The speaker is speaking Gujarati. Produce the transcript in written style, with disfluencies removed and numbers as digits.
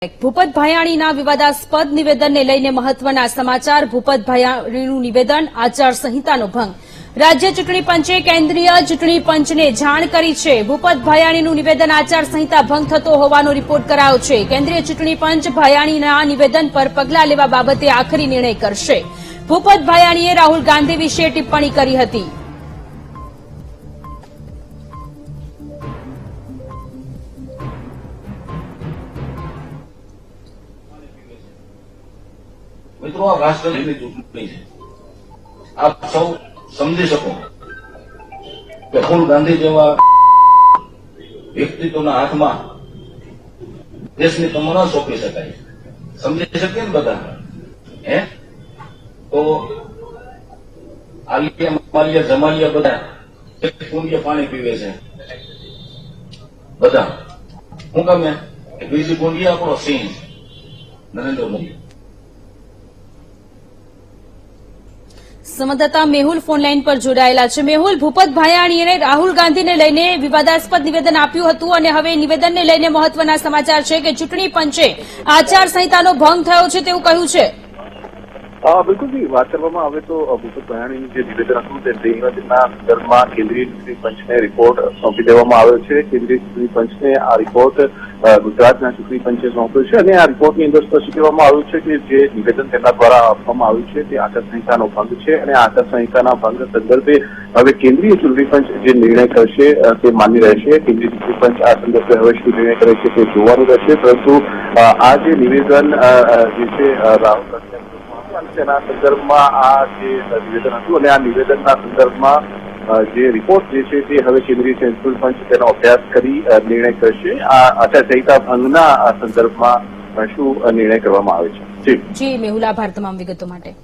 ભૂપત ભાયાણીના વિવાદાસ્પદ નિવેદનને લઈને મહત્વના સમાચાર। ભૂપત ભાયાણીનું નિવેદન આચારસંહિતાનો ભંગ। રાજ્ય ચૂંટણી પંચે કેન્દ્રીય ચૂંટણી પંચને જાણ કરી છે। ભૂપત ભાયાણીનું નિવેદન આચારસંહિતા ભંગ થતો હોવાનો રિપોર્ટ કરાયો છે। કેન્દ્રીય ચૂંટણી પંચ ભાયાણીના નિવેદન પર પગલાં લેવા બાબતે આખરી નિર્ણય કરશે। ભૂપત ભાયાણીએ રાહુલ ગાંધી વિશે ટિપ્પણી કરી હતી। મિત્રો, આ રાષ્ટ્રની ચૂંટણી છે। આપ સૌ સમજી શકો કે રાહુલ ગાંધી જેવા વ્યક્તિત્વના હાથમાં દેશની કમર સોંપી શકાય। સમજી શકીએ ને બધા? તો આલિયા માલિયા જમાલિયા બધા એક કુંડિયા પાણી પીવે છે બધા। શું કામ? બીજી કુંડિયા આપણો સિંહ નરેન્દ્ર મોદી। સંવાદદાતા મેહુલ ફોનલાઈન પર જોડાયેલા છે। મેહુલ, ભૂપત ભાયાણીએ રાહુલ ગાંધીને લઈને વિવાદાસ્પદ નિવેદન આપ્યું હતું અને હવે નિવેદનને લઈને મહત્વના સમાચાર છે કે ચૂંટણી પંચે આચારસંહિતાનો ભંગ થયો છે તેવું કહ્યું છે। બિલકુલ જી, વાત કરવામાં આવે તો ભૂપત ભાયાણીનું જે નિવેદન હતું તે નિવેદનના સંદર્ભમાં કેન્દ્રીય ચૂંટણી પંચને રિપોર્ટ સોંપી દેવામાં આવ્યો છે। કેન્દ્રીય ચૂંટણી પંચને આ રિપોર્ટ ગુજરાતના ચૂંટણી પંચે સોંપ્યો છે અને આ રિપોર્ટની અંદર સ્પષ્ટ કહેવામાં આવ્યું છે કે જે નિવેદન તેમના દ્વારા આપવામાં આવ્યું છે તે આચારસંહિતાનો ભંગ છે અને આચારસંહિતાના ભંગ સંદર્ભે હવે કેન્દ્રીય ચૂંટણી પંચ જે નિર્ણય કરશે તે માન્ય રહેશે। કેન્દ્રીય ચૂંટણી પંચ આ સંદર્ભે હવે શું નિર્ણય કરે છે તે જોવાનું રહેશે, પરંતુ આ જે નિવેદન જે છે રાહુલ ગાંધી તેના સંદર્ભમાં આ જે નિવેદન હતું અને આ નિવેદનના સંદર્ભમાં જે રિપોર્ટ જે છે તે હવે કેન્દ્રીય ચૂંટણી પંચ તેનો અભ્યાસ કરી નિર્ણય કરશે। આ આચારસંહિતા ભંગના સંદર્ભમાં શું નિર્ણય કરવામાં આવે છે। જી મેહુલ, આભાર તમામ વિગતો માટે।